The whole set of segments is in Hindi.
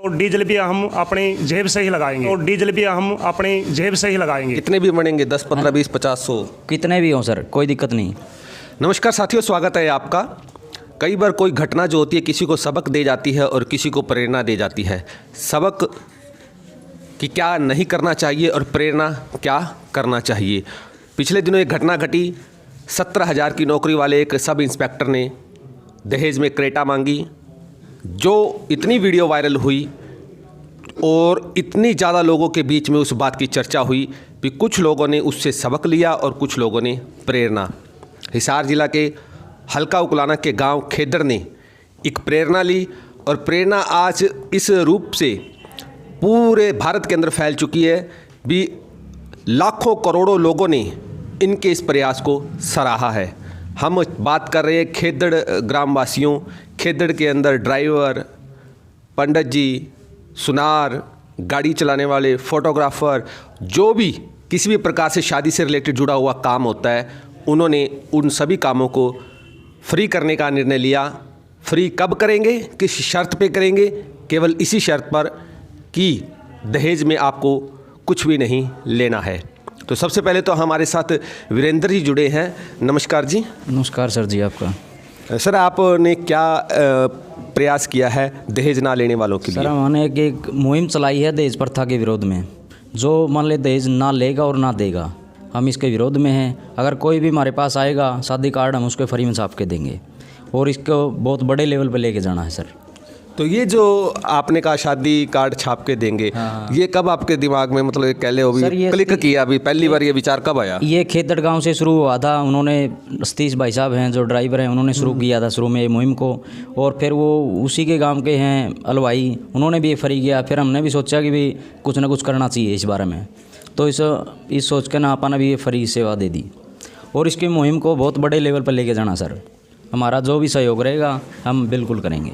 और डीजल भी हम अपनी जेब से ही लगाएंगे, और डीजल भी हम अपनी जेब से ही लगाएंगे। कितने भी बढ़ेंगे, 10, 15, 20, 50, 100 कितने भी हों सर, कोई दिक्कत नहीं। नमस्कार साथियों, स्वागत है आपका। कई बार कोई घटना जो होती है किसी को सबक दे जाती है और किसी को प्रेरणा दे जाती है। सबक कि क्या नहीं करना चाहिए और प्रेरणा क्या करना चाहिए। पिछले दिनों एक घटना घटी। 17,000 की नौकरी वाले एक सब इंस्पेक्टर ने दहेज में क्रेटा मांगी, जो इतनी वीडियो वायरल हुई और इतनी ज़्यादा लोगों के बीच में उस बात की चर्चा हुई कि कुछ लोगों ने उससे सबक लिया और कुछ लोगों ने प्रेरणा। हिसार जिला के हल्का उकलाना के गांव खेदड़ ने एक प्रेरणा ली और प्रेरणा आज इस रूप से पूरे भारत के अंदर फैल चुकी है भी लाखों करोड़ों लोगों ने इनके इस प्रयास को सराहा है। हम बात कर रहे हैं खेदड़ ग्रामवासियों, खेदड़ के अंदर ड्राइवर, पंडित जी, सुनार, गाड़ी चलाने वाले, फोटोग्राफर, जो भी किसी भी प्रकार से शादी से रिलेटेड जुड़ा हुआ काम होता है, उन्होंने उन सभी कामों को फ्री करने का निर्णय लिया। फ्री कब करेंगे, किस शर्त पे करेंगे? केवल इसी शर्त पर कि दहेज में आपको कुछ भी नहीं लेना है। तो सबसे पहले तो हमारे साथ वीरेंद्र जी जुड़े हैं। नमस्कार जी। नमस्कार सर जी आपका। सर, आपने क्या प्रयास किया है दहेज ना लेने वालों के लिए? सर हमने एक मुहिम चलाई है दहेज प्रथा के विरोध में। जो मान ले दहेज ना लेगा और ना देगा, हम इसके विरोध में हैं। अगर कोई भी हमारे पास आएगा शादी कार्ड, हम उसको फ्री में छाप के देंगे और इसको बहुत बड़े लेवल पर लेके जाना है सर। तो ये जो आपने कहा शादी कार्ड छाप के देंगे, ये कब आपके दिमाग में मतलब कहले हो भी क्लिक किया? अभी पहली बार ये विचार कब आया? ये खेदड़ गांव से शुरू हुआ था। उन्होंने सतीश भाई साहब हैं जो ड्राइवर हैं, उन्होंने शुरू किया था शुरू में ये मुहिम को, और फिर वो उसी के गांव के हैं अलवाई, उन्होंने भी ये फ्री किया। फिर हमने भी सोचा कि भी कुछ ना कुछ करना चाहिए इस बारे में, तो इस सोच के ना अपन भी ये फ्री सेवा दे दी और इसकी मुहिम को बहुत बड़े लेवल पर लेके जाना सर। हमारा जो भी सहयोग रहेगा हम बिल्कुल करेंगे।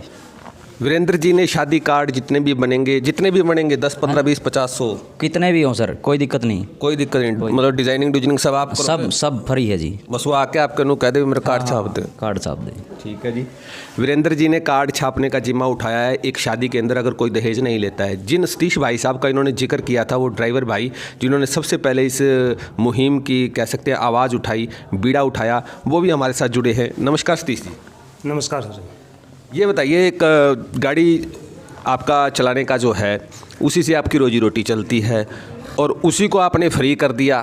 वीरेंद्र जी ने शादी कार्ड जितने भी बनेंगे 10, 15, 20, 50, 100 कितने भी हों सर, कोई दिक्कत नहीं। कोई दिक्कत नहीं, मतलब डिजाइनिंग सब आप सब फ्री है जी। बस वो आके आपके नु कह दे मेरा कार्ड छाप दे, कार्ड छाप दे। ठीक है जी। वीरेंद्र जी ने कार्ड छापने का जिम्मा उठाया है। एक शादी के अंदर अगर कोई दहेज नहीं लेता है, जिन सतीश भाई साहब का इन्होंने जिक्र किया था, वो ड्राइवर भाई जिन्होंने सबसे पहले इस मुहिम की कह सकते हैं आवाज़ उठाई, बीड़ा उठाया, वो भी हमारे साथ जुड़े हैं। नमस्कार सतीश जी। नमस्कार सर। ये बताइए, एक गाड़ी आपका चलाने का जो है उसी से आपकी रोजी रोटी चलती है और उसी को आपने फ्री कर दिया,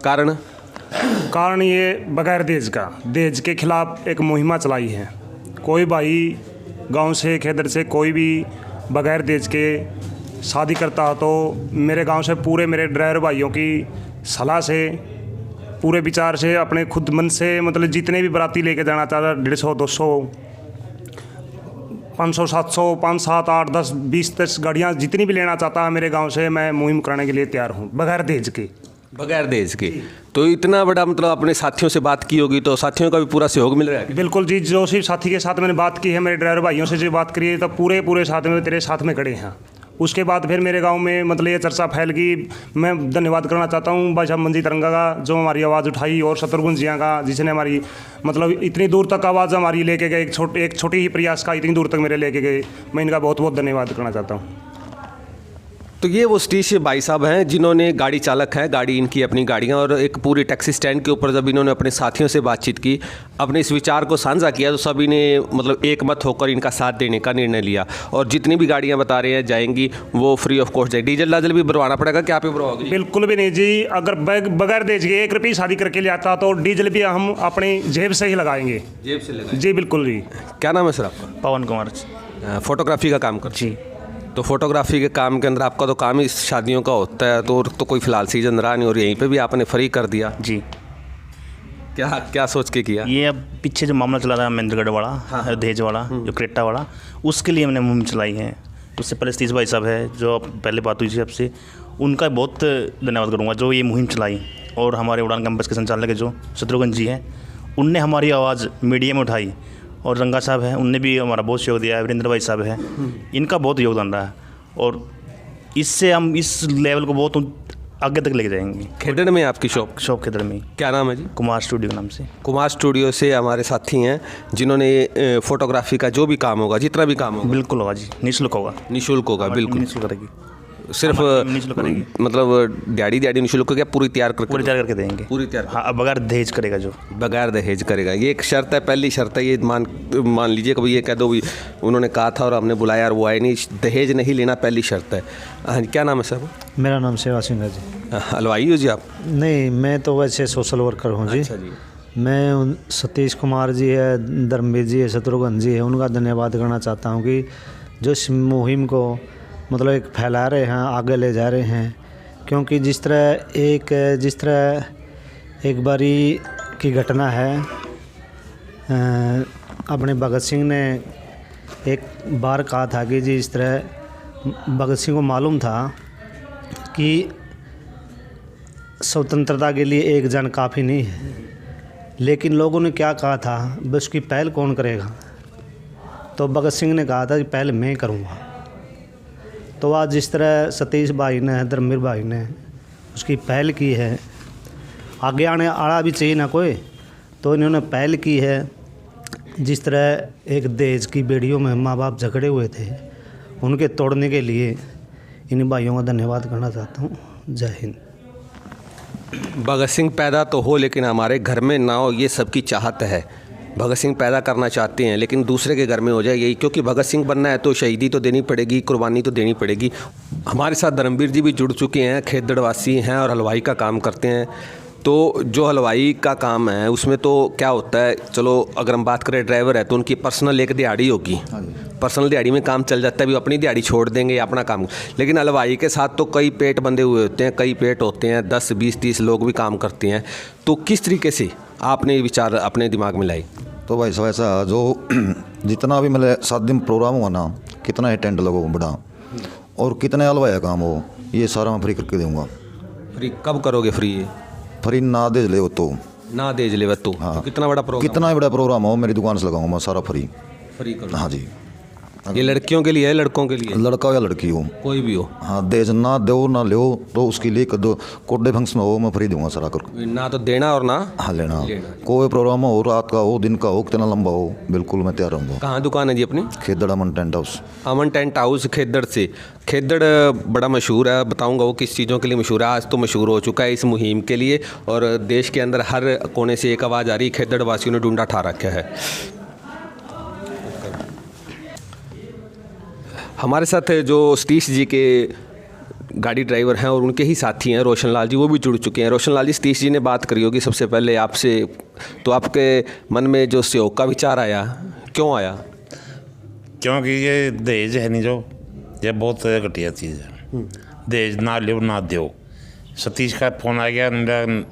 कारण ये बगैर दहेज के खिलाफ एक मुहिम चलाई है। कोई भाई गांव से, खेदड़ से कोई भी बगैर दहेज के शादी करता हो तो मेरे गांव से पूरे मेरे ड्राइवर भाइयों की सलाह से, पूरे विचार से, अपने खुद मन से, मतलब जितने भी बाराती लेके जाना चाहता, 150, 200, 500, 700, 5, 7, 8, 10, 20, 30 गाड़ियाँ जितनी भी लेना चाहता है मेरे गांव से, मैं मुहिम कराने के लिए तैयार हूँ बगैर दहेज के। तो इतना बड़ा मतलब अपने साथियों से बात की होगी, तो साथियों का भी पूरा सहयोग मिल रहा है? बिल्कुल जी। जो सिर्फ साथी के साथ मैंने बात की है, मेरे ड्राइवर भाइयों से जो बात करी है, तब पूरे साथ में तेरे साथ में खड़े हैं। उसके बाद फिर मेरे गांव में मतलब ये चर्चा फैल गई। मैं धन्यवाद करना चाहता हूँ भाई साहब मंजी तरंगा का, जो हमारी आवाज़ उठाई, और शत्रुघ्न जिया का, जिसने हमारी मतलब इतनी दूर तक आवाज़ हमारी लेके गए, एक छोटी ही प्रयास का इतनी दूर तक मेरे लेके गए। मैं इनका बहुत बहुत धन्यवाद करना चाहता हूँ। तो ये वो सतीश भाई साहब हैं जिन्होंने, गाड़ी चालक हैं, गाड़ी इनकी अपनी गाड़ियाँ, और एक पूरी टैक्सी स्टैंड के ऊपर जब इन्होंने अपने साथियों से बातचीत की, अपने इस विचार को साझा किया, तो सभी ने मतलब एक मत होकर इनका साथ देने का निर्णय लिया। और जितनी भी गाड़ियाँ बता रहे हैं जाएंगी वो फ्री ऑफ कॉस्ट जाएगी। डीजल भी भरवाना पड़ेगा क्या? पे भरवाओगे? बिल्कुल भी नहीं जी। अगर बगैर दहेज के 1 रुपये शादी करके ले आता तो डीजल भी हम अपनी जेब से ही लगाएंगे। जेब से लगाएंगे? जी बिल्कुल जी। क्या नाम है सर आपका? पवन कुमार। फोटोग्राफी का काम कर जी। तो फोटोग्राफी के काम के अंदर आपका तो काम ही शादियों का होता है, तो कोई फिलहाल सीजन रहा नहीं और यहीं पे भी आपने फ्री कर दिया जी। क्या सोच के किया? ये अब पीछे जो मामला चला था महेंद्रगढ़ वाला, हाँ। दहेज वाला, जो क्रेटा वाला, उसके लिए हमने मुहिम चलाई है। उससे पहले सतीश भाई साहब है जो पहले बात हुई थी आपसे, उनका बहुत धन्यवाद करूँगा जो ये मुहिम चलाई। और हमारे उड़ान कैंपस के संचालक जो शत्रुघ्न जी हैं, उनने हमारी आवाज़ मीडिया में उठाई, और रंगा साहब हैं, उनने भी हमारा बहुत सहयोग दिया है। वीरेंद्र भाई साहब हैं, इनका बहुत योगदान रहा है। और इससे हम इस लेवल को बहुत आगे तक लेके जाएंगे। खेदड़ में आपकी शॉप? शॉप खेदड़ में। क्या नाम है जी? कुमार स्टूडियो के नाम से। कुमार स्टूडियो से हमारे साथी हैं जिन्होंने फोटोग्राफी का जो भी काम होगा, जितना भी काम होगा, बिल्कुल होगा जी, निःशुल्क होगा। निःशुल्क होगा, बिल्कुल निःशुल्क करेगी, सिर्फ निःशुल्क करेगी। मतलब दिहाड़ी निःशुल्क क्या पूरी तैयार करके? पूरी तैयार करके देंगे। पूरी तैयार। हाँ, बगैर दहेज करेगा जो। बगैर दहेज करेगा, ये एक शर्त है, पहली शर्त है। ये मान लीजिए कभी ये कह दो भी उन्होंने कहा था और हमने बुलाया और वो आए नहीं, दहेज नहीं लेना पहली शर्त है। हाँ, क्या नाम है सर? मेरा नाम सेवा सिंह है जी। हलवाई हो जी आप? नहीं, मैं तो वैसे सोशल वर्कर हूँ जी। अच्छा जी। मैं सतीश कुमार जी है, धर्मवीर जी है, शत्रुघ्न जी है, उनका धन्यवाद करना चाहता हूँ कि जो इस मुहिम को मतलब एक फैला रहे हैं, आगे ले जा रहे हैं। क्योंकि जिस तरह एक बारी की घटना है, अपने भगत सिंह ने एक बार कहा था कि जी इस तरह भगत सिंह को मालूम था कि स्वतंत्रता के लिए एक जन काफ़ी नहीं है, लेकिन लोगों ने क्या कहा था, बस उसकी पहल कौन करेगा। तो भगत सिंह ने कहा था कि पहल मैं करूँगा। तो आज जिस तरह सतीश भाई ने, धर्मवीर भाई ने उसकी पहल की है, आगे आने आड़ा भी चाहिए ना कोई, तो इन्होंने पहल की है। जिस तरह एक दहेज की बेड़ियों में माँ बाप झगड़े हुए थे, उनके तोड़ने के लिए इन भाइयों का धन्यवाद करना चाहता हूँ। जय हिंद। भगत सिंह पैदा तो हो लेकिन हमारे घर में ना हो, ये सबकी चाहत है। भगत सिंह पैदा करना चाहते हैं लेकिन दूसरे के घर में हो जाए, यही क्योंकि भगत सिंह बनना है तो शहीदी तो देनी पड़ेगी, कुर्बानी तो देनी पड़ेगी। हमारे साथ धर्मवीर जी भी जुड़ चुके हैं, खेदड़वासी हैं और हलवाई का काम करते हैं। तो जो हलवाई का काम है उसमें तो क्या होता है, चलो अगर हम बात करें ड्राइवर है तो उनकी पर्सनल एक दिहाड़ी होगी, पर्सनल दिहाड़ी में काम चल जाता है, भी अपनी दिहाड़ी छोड़ देंगे या अपना काम। लेकिन हलवाई के साथ तो कई पेट बंधे हुए होते हैं, कई पेट होते हैं, 10 20 30 लोग भी काम करते हैं। तो किस तरीके से आपने ये विचार अपने दिमाग में लाई? तो भाई साहब ऐसा जो जितना भी मतलब 7 दिन प्रोग्राम हुआ ना, कितना ही टेंट लगो बड़ा और कितने हलवाया काम हो, ये सारा मैं फ्री करके दूँगा। फ्री कब करोगे? फ्री ये फ्री ना दे ले वो तो ना देज ले तो हाँ। कितना बड़ा प्रोग्राम, कितना ही बड़ा प्रोग्राम हो, मेरी दुकान से लगाऊंगा मैं सारा फ्री। फ्री करो। हाँ जी। ये लड़कियों के लिए है, लड़कों के लिए? लड़का या लड़की हो, कोई भी हो। हाँ, दहेज ना दो ना लो तो उसके लिए दो कोडे फंक्शन हो, मैं फ्री दूंगा सारा कर। ना तो देना और ना हाँ लेना। कोई प्रोग्राम हो, रात का हो, दिन का हो, कितना लंबा हो, बिल्कुल मैं तैयार रहूँगा। कहाँ दुकान है जी अपनी? खेदड़ अमन टेंट हाउस। अमन टेंट हाउस खेदड़ से। खेदड़ बड़ा मशहूर है, बताऊंगा वो किस चीज़ों के लिए मशहूर है। आज तो मशहूर हो चुका है इस मुहिम के लिए और देश के अंदर हर कोने से एक आवाज़ आ रही, खेदड़ वासियों ने ढूंढा ठा रखा है। हमारे साथ जो सतीश जी के गाड़ी ड्राइवर हैं और उनके ही साथी हैं रोशन लाल जी, वो भी जुड़ चुके हैं। रोशन लाल जी, सतीश जी ने बात करी होगी सबसे पहले आपसे, तो आपके मन में जो सहयोग का विचार आया, क्यों आया? क्योंकि ये दहेज है नहीं जो, ये बहुत घटिया चीज़ है। दहेज ना लो ना दो। सतीश का फ़ोन आ गया, मेरा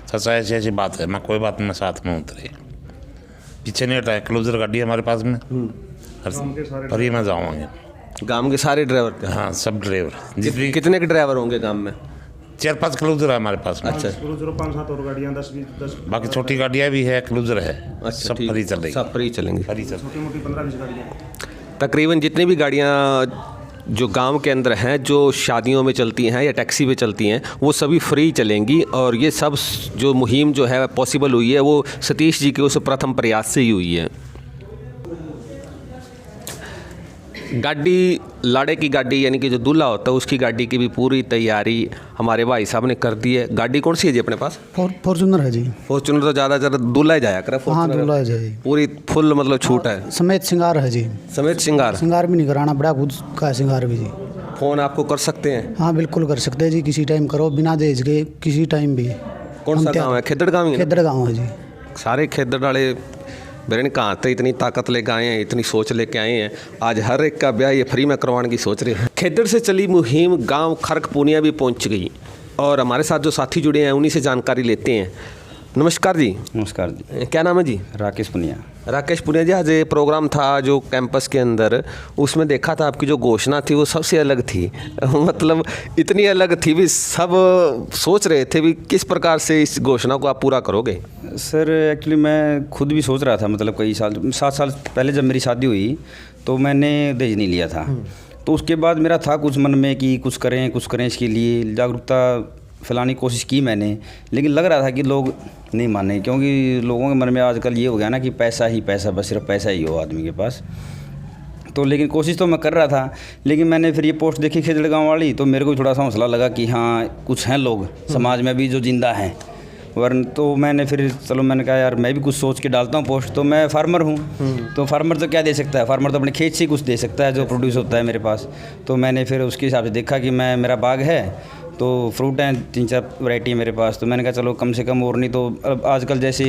सचा ऐसी बात है, मैं कोई बात में साथ में उतरे, पीछे नहीं हटाया। क्लोजर गाड़ी है हमारे पास में, फ्री में जाऊँगे। गांव के सारे ड्राइवर का? हाँ, सब ड्राइवर। कितने के ड्राइवर होंगे गांव में? 4-5 क्लोजर है हमारे पास में। अच्छा, 5-7 और गाड़ियाँ 10-20 बाकी छोटी गाड़ियाँ भी है, क्लोजर है। अच्छा, सब ठीक। फ्री चल रही, सब फ्री चलेंगे। फ्री चल रही। मोटी 15-20 गाड़ियाँ। तकरीबन जितनी भी गाड़ियाँ जो गांव के अंदर हैं, जो शादियों में चलती हैं या टैक्सी पे चलती हैं, वो सभी फ्री चलेंगी। और ये सब जो मुहिम जो है पॉसिबल हुई है वो सतीश जी के उस प्रथम प्रयास से ही हुई है। गाड़ी, लाड़े की गाड़ी यानी कि जो दूल्हा होता है उसकी गाड़ी की भी पूरी तैयारी हमारे भाई साहब ने कर दी है। गाड़ी कौन सी है जी अपने पास? फॉर्चूनर है जी। फॉर्चूनर तो ज़्यादातर दूल्हा ही जाया करे। हाँ, दूल्हा है जी। पूरी फुल मतलब छूट है, समेत श्रृंगार है जी। समेत श्रृंगार? श्रृंगार भी नहीं कराना, बड़ा खुद का श्रृंगार भी जी। फ़ोन आपको कर सकते हैं? हाँ, बिल्कुल कर सकते हैं जी, किसी टाइम करो, बिना दहेज के किसी टाइम भी। कौन सा गाँव है? खेदड़ गाँव ही? खेदड़ गाँव है जी। सारे खेदड़ वाले मेरे कहाँ थे इतनी ताकत लेके आए हैं, इतनी सोच लेके आए हैं, आज हर एक का ब्याह ये फ्री में करवाने की सोच रहे हैं। खेदड़ से चली मुहिम गांव खरक पूनिया भी पहुंच गई और हमारे साथ जो साथी जुड़े हैं उन्हीं से जानकारी लेते हैं। नमस्कार जी। नमस्कार जी। क्या नाम है जी? राकेश पुनिया। राकेश पुनिया जी, आज ये प्रोग्राम था जो कैंपस के अंदर, उसमें देखा था आपकी जो घोषणा थी वो सबसे अलग थी। मतलब इतनी अलग थी भी सब सोच रहे थे भी किस प्रकार से इस घोषणा को आप पूरा करोगे। सर एक्चुअली मैं खुद भी सोच रहा था, मतलब कई साल 7 साल पहले जब मेरी शादी हुई तो मैंने दहेज नहीं लिया था। तो उसके बाद मेरा था कुछ मन में कि कुछ करें इसके लिए, जागरूकता फैलाने की कोशिश की मैंने, लेकिन लग रहा था कि लोग नहीं माने, क्योंकि लोगों के मन में आजकल ये हो गया ना कि पैसा ही पैसा, बस सिर्फ पैसा ही हो आदमी के पास। तो लेकिन कोशिश तो मैं कर रहा था, लेकिन मैंने फिर ये पोस्ट देखी खेजड़ गाँव वाली, तो मेरे को थोड़ा सा हौसला लगा कि हाँ कुछ हैं लोग समाज में भी जो जिंदा हैं। वरन तो मैंने फिर चलो मैंने कहा यार मैं भी कुछ सोच के डालता हूँ पोस्ट। तो मैं फार्मर हूँ, तो फार्मर तो क्या दे सकता है, फार्मर तो अपने खेत से ही कुछ दे सकता है जो प्रोड्यूस होता है मेरे पास। तो मैंने फिर उसके हिसाब से देखा कि मेरा बाग है, तो फ्रूट हैं 3-4 वैरायटी है मेरे पास। तो मैंने कहा चलो कम से कम, और नहीं तो अब आजकल जैसे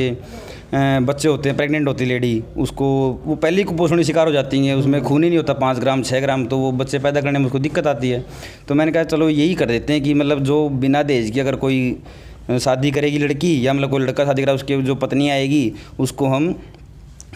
बच्चे होते हैं, प्रेग्नेंट होती लेडी, उसको वो पहले ही कुपोषण शिकार हो जाती हैं, उसमें खून ही नहीं होता 5 ग्राम 6 ग्राम, तो वो बच्चे पैदा करने में उसको दिक्कत आती है। तो मैंने कहा चलो यही कर देते हैं कि मतलब जो बिना दहेज की अगर कोई शादी करेगी लड़की, या मतलब कोई लड़का शादी करा, उसके जो पत्नी आएगी उसको हम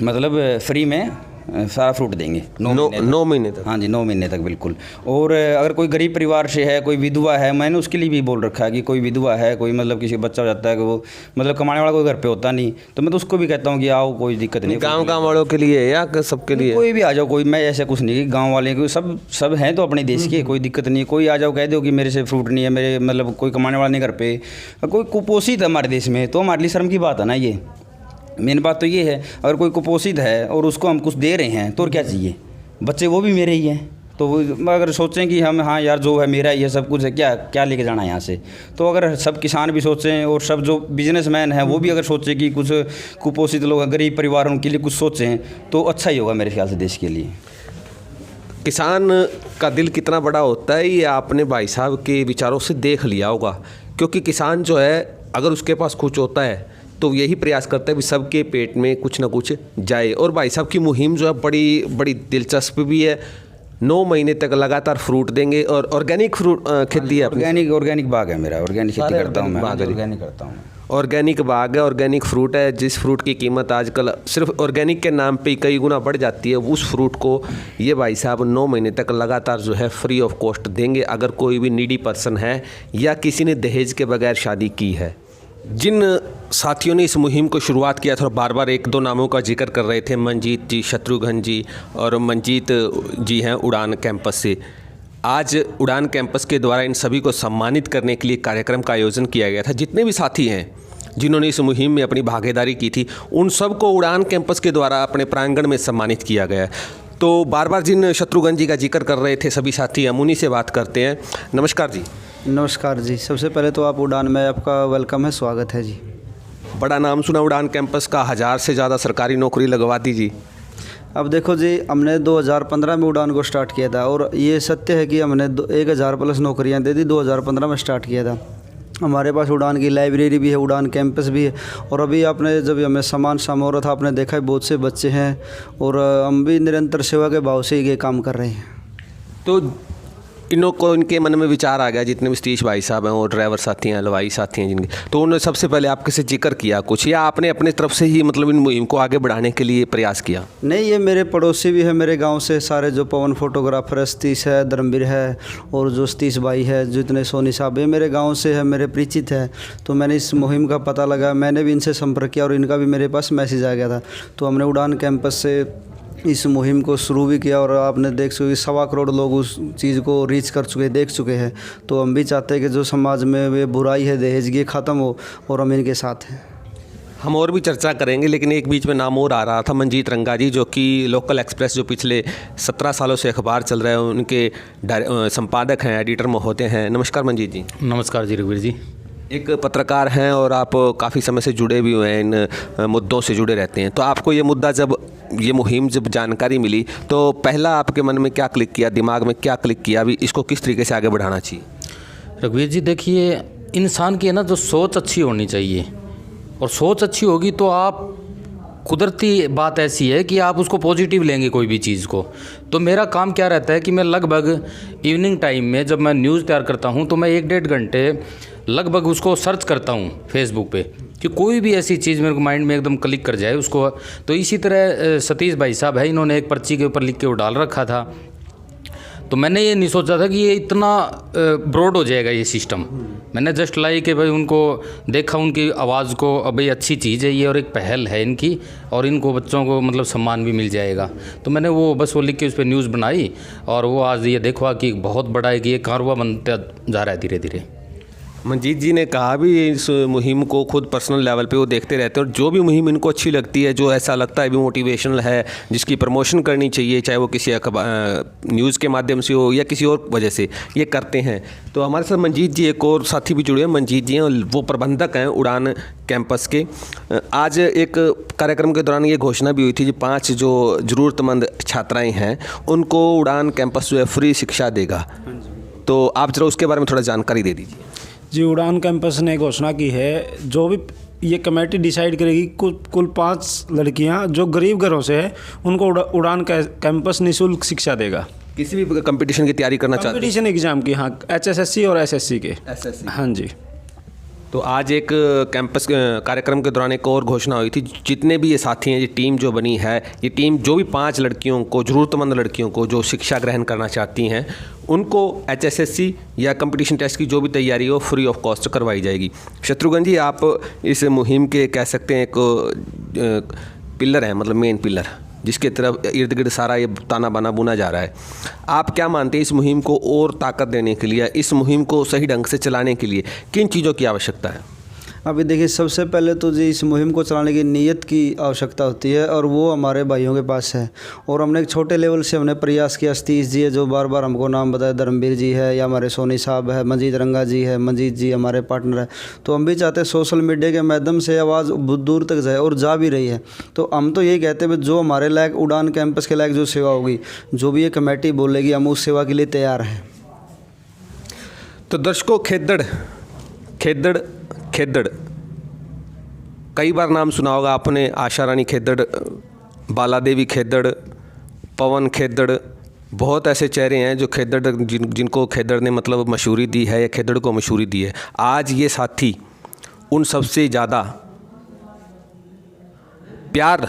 मतलब फ्री में सारा फ्रूट देंगे 9 महीने तक। हाँ जी, 9 महीने तक बिल्कुल। और अगर कोई गरीब परिवार से है, कोई विधवा है, मैंने उसके लिए भी बोल रखा है कि कोई विधवा है, कोई मतलब किसी बच्चा हो जाता है कि वो मतलब कमाने वाला कोई घर पे होता नहीं, तो मैं तो उसको भी कहता हूँ कि आओ कोई दिक्कत नहीं। गाँव वालों के लिए या सबके लिए? कोई भी आ जाओ, कोई, मैं ऐसा कुछ नहीं, गाँव वाले को सब हैं तो अपने देश के, कोई दिक्कत नहीं। कोई आ जाओ कह दो कि मेरे से फ्रूट नहीं है, मेरे मतलब कोई कमाने वाला नहीं घर पे, कोई कुपोषित है हमारे देश में, तो हमारे लिए शर्म की बात है ना। ये मेन बात तो ये है, अगर कोई कुपोषित है और उसको हम कुछ दे रहे हैं तो और क्या चाहिए, बच्चे वो भी मेरे ही हैं। तो अगर सोचें कि हम हाँ यार जो है मेरा ये सब कुछ है, क्या क्या लेके जाना है यहाँ से। तो अगर सब किसान भी सोचें और सब जो बिजनेसमैन हैं वो भी अगर सोचें कि कुछ कुपोषित लोग, गरीब परिवारों के लिए कुछ सोचें, तो अच्छा ही होगा मेरे ख्याल से देश के लिए। किसान का दिल कितना बड़ा होता है ये आपने भाई साहब के विचारों से देख लिया होगा, क्योंकि किसान जो है अगर उसके पास कुछ होता है तो यही प्रयास करता है कि सबके पेट में कुछ ना कुछ जाए। और भाई साहब की मुहिम जो है बड़ी बड़ी दिलचस्प भी है। 9 महीने तक लगातार फ्रूट देंगे और ऑर्गेनिक फ्रूट खेती है। ऑर्गेनिक बाग है मेरा, ऑर्गेनिक खेती करता हूँ मैं, ऑर्गेनिक करता हूँ। ऑर्गेनिक बाग है, ऑर्गेनिक फ्रूट है। जिस फ्रूट की कीमत आजकल सिर्फ ऑर्गेनिक के नाम पे कई गुना बढ़ जाती है, उस फ्रूट को ये भाई साहब 9 महीने तक लगातार जो है फ्री ऑफ कॉस्ट देंगे, अगर कोई भी नीडी पर्सन है या किसी ने दहेज के बगैर शादी की है। जिन साथियों ने इस मुहिम को शुरुआत किया था और बार बार 1-2 नामों का जिक्र कर रहे थे, मंजीत जी, शत्रुघ्न जी और मंजीत जी हैं उड़ान कैंपस से। आज उड़ान कैंपस के द्वारा इन सभी को सम्मानित करने के लिए कार्यक्रम का आयोजन किया गया था। जितने भी साथी हैं जिन्होंने इस मुहिम में अपनी भागीदारी की थी, उन सबको उड़ान कैंपस के द्वारा अपने प्रांगण में सम्मानित किया गया। तो बार बार जिन शत्रुघ्न जी का जिक्र कर रहे थे सभी साथी, हम उन्हीं से बात करते हैं। नमस्कार जी। नमस्कार जी। सबसे पहले तो आप उड़ान में आपका वेलकम है, स्वागत है जी। बड़ा नाम सुना उड़ान कैंपस का, 1000 से ज़्यादा सरकारी नौकरी लगवा दी जी। अब देखो जी, हमने 2015 में उड़ान को स्टार्ट किया था और ये सत्य है कि हमने 1000 प्लस नौकरियां दे दी। 2015 में स्टार्ट किया था। हमारे पास उड़ान की लाइब्रेरी भी है, उड़ान कैंपस भी है। और अभी आपने जब हमें सामान हो रहा था, आपने देखा है बहुत से बच्चे हैं और हम भी निरंतर सेवा के भाव से ये काम कर रहे हैं। तो इन्हों को इनके मन में विचार आ गया, जितने भी सतीश भाई साहब हैं और ड्राइवर साथी हैं, हलवाई साथी हैं जिनके, तो उन्होंने सबसे पहले आपके से जिक्र किया कुछ, या आपने अपने तरफ से ही मतलब इन मुहिम को आगे बढ़ाने के लिए प्रयास किया? नहीं, ये मेरे पड़ोसी भी है मेरे गांव से सारे, जो पवन फोटोग्राफर है, सतीश है, धर्मवीर है और जो सतीश भाई है, जितने सोनी साहब है, मेरे गाँव से है, मेरे परिचित है। तो मैंने इस मुहिम का पता लगा, मैंने भी इनसे संपर्क किया और इनका भी मेरे पास मैसेज आ गया था। तो हमने उड़ान कैंपस से इस मुहिम को शुरू भी किया और आपने देख चुके 1.25 करोड़ लोग उस चीज़ को रीच कर चुके, देख चुके हैं। तो हम भी चाहते हैं कि जो समाज में वे बुराई है दहेज की, ख़त्म हो और हम इनके साथ हैं। हम और भी चर्चा करेंगे, लेकिन एक बीच में नाम और आ रहा था, मंजीत रंगा जी, जो कि लोकल एक्सप्रेस जो पिछले 17 सालों से अखबार चल रहा है, उनके संपादक हैं, एडिटर महोदय हैं। नमस्कार मंजीत जी। नमस्कार जी रघुवीर जी। एक पत्रकार हैं और आप काफ़ी समय से जुड़े भी हुए हैं, इन मुद्दों से जुड़े रहते हैं। तो आपको ये मुद्दा, जब ये मुहिम जब जानकारी मिली, तो पहला आपके मन में क्या क्लिक किया, दिमाग में क्या क्लिक किया, अभी इसको किस तरीके से आगे बढ़ाना चाहिए? रघुवीर जी देखिए, इंसान की है ना जो सोच अच्छी होनी चाहिए, और सोच अच्छी होगी तो आप, कुदरती बात ऐसी है कि आप उसको पॉजिटिव लेंगे कोई भी चीज़ को। तो मेरा काम क्या रहता है कि मैं लगभग इवनिंग टाइम में जब मैं न्यूज़ तैयार करता हूँ तो मैं 1-1.5 घंटे लगभग उसको सर्च करता हूँ फेसबुक पे, कि कोई भी ऐसी चीज़ मेरे को माइंड में एकदम क्लिक कर जाए उसको। तो इसी तरह सतीश भाई साहब है, इन्होंने एक पर्ची के ऊपर लिख के वो डाल रखा था। तो मैंने ये नहीं सोचा था कि ये इतना ब्रॉड हो जाएगा ये सिस्टम। मैंने जस्ट लाई कि भाई उनको देखा, उनकी आवाज़ को, अब भाई अच्छी चीज़ है ये और एक पहल है इनकी, और इनको बच्चों को मतलब सम्मान भी मिल जाएगा। तो मैंने वो बस वो लिख के उस पर न्यूज़ बनाई और वो आज ये देखा कि बहुत बड़ा है कि ये कारवा बनता जा रहा है धीरे धीरे। मंजीत जी ने कहा भी इस मुहिम को खुद पर्सनल लेवल पे वो देखते रहते हैं और जो भी मुहिम इनको अच्छी लगती है, जो ऐसा लगता है भी मोटिवेशनल है, जिसकी प्रमोशन करनी चाहिए, चाहे वो किसी न्यूज़ के माध्यम से हो या किसी और वजह से, ये करते हैं। तो हमारे साथ मंजीत जी एक और साथी भी जुड़े हैं। मंजीत जी हैं, वो प्रबंधक हैं उड़ान कैंपस के। आज एक कार्यक्रम के दौरान ये घोषणा भी हुई थी कि 5 जो ज़रूरतमंद छात्राएँ हैं उनको उड़ान कैंपस जो है फ्री शिक्षा देगा। तो आप जरा उसके बारे में थोड़ा जानकारी दे दीजिए। जी, उड़ान कैंपस ने घोषणा की है, जो भी ये कमेटी डिसाइड करेगी, कुल 5 लड़कियां जो गरीब घरों से है उनको उड़ान कैंपस निःशुल्क शिक्षा देगा। किसी भी कंपटीशन की तैयारी करना चाहते हैं? कंपटीशन एग्जाम की, हाँ, HSSC और SSC के। हाँ जी। तो आज एक कैंपस कार्यक्रम के दौरान एक और घोषणा हुई थी, जितने भी ये साथी हैं, ये टीम जो बनी है, ये टीम जो भी 5 लड़कियों को, ज़रूरतमंद लड़कियों को जो शिक्षा ग्रहण करना चाहती हैं, उनको HSSC या कंपटीशन टेस्ट की जो भी तैयारी हो फ्री ऑफ कॉस्ट करवाई जाएगी। शत्रुघ्न जी, आप इस मुहिम के कह सकते हैं एक पिलर हैं, मतलब मेन पिलर, जिसके तरफ इर्द गिर्द सारा ये ताना बाना बुना जा रहा है। आप क्या मानते हैं इस मुहिम को और ताकत देने के लिए, इस मुहिम को सही ढंग से चलाने के लिए किन चीज़ों की आवश्यकता है? अभी देखिए, सबसे पहले तो जी इस मुहिम को चलाने की नीयत की आवश्यकता होती है और वो हमारे भाइयों के पास है। और हमने एक छोटे लेवल से हमने प्रयास किया। सतीश जी है जो बार बार हमको नाम बताया, धर्मवीर जी है, या हमारे सोनी साहब है, मंजीत रंगा जी है, मंजीत जी हमारे पार्टनर है। तो हम भी चाहते हैं सोशल मीडिया के माध्यम से आवाज़ दूर तक जाए, और जा भी रही है। तो हम तो यही कहते हैं जो हमारे लायक उड़ान कैंपस के लायक जो सेवा होगी, जो भी ये कमेटी बोलेगी, हम उस सेवा के लिए तैयार हैं। तो दर्शकों, खेदड़ कई बार नाम सुना होगा आपने, आशा रानी खेदड़, बाला देवी खेदड़, पवन खेदड़, बहुत ऐसे चेहरे हैं जो खेदड़ जिनको खेदड़ ने मतलब मशहूरी दी है या खेदड़ को मशहूरी दी है। आज ये साथी उन सबसे ज़्यादा प्यार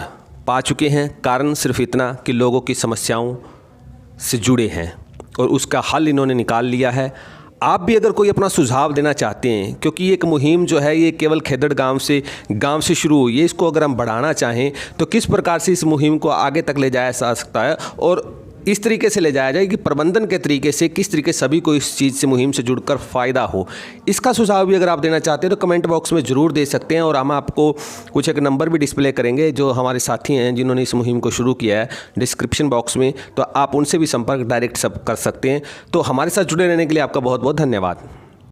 पा चुके हैं। कारण सिर्फ इतना कि लोगों की समस्याओं से जुड़े हैं और उसका हल इन्होंने निकाल लिया है। आप भी अगर कोई अपना सुझाव देना चाहते हैं, क्योंकि एक मुहिम जो है ये केवल खेदड़ गांव से शुरू हुई है, इसको अगर हम बढ़ाना चाहें तो किस प्रकार से इस मुहिम को आगे तक ले जाया जा सकता है और इस तरीके से ले जाया जाए कि प्रबंधन के तरीके से किस तरीके सभी को इस चीज़ से, मुहिम से जुड़कर फ़ायदा हो, इसका सुझाव भी अगर आप देना चाहते हैं तो कमेंट बॉक्स में ज़रूर दे सकते हैं। और हम आपको कुछ एक नंबर भी डिस्प्ले करेंगे जो हमारे साथी हैं जिन्होंने इस मुहिम को शुरू किया है डिस्क्रिप्शन बॉक्स में, तो आप उनसे भी संपर्क डायरेक्ट सब कर सकते हैं। तो हमारे साथ जुड़े रहने के लिए आपका बहुत बहुत धन्यवाद।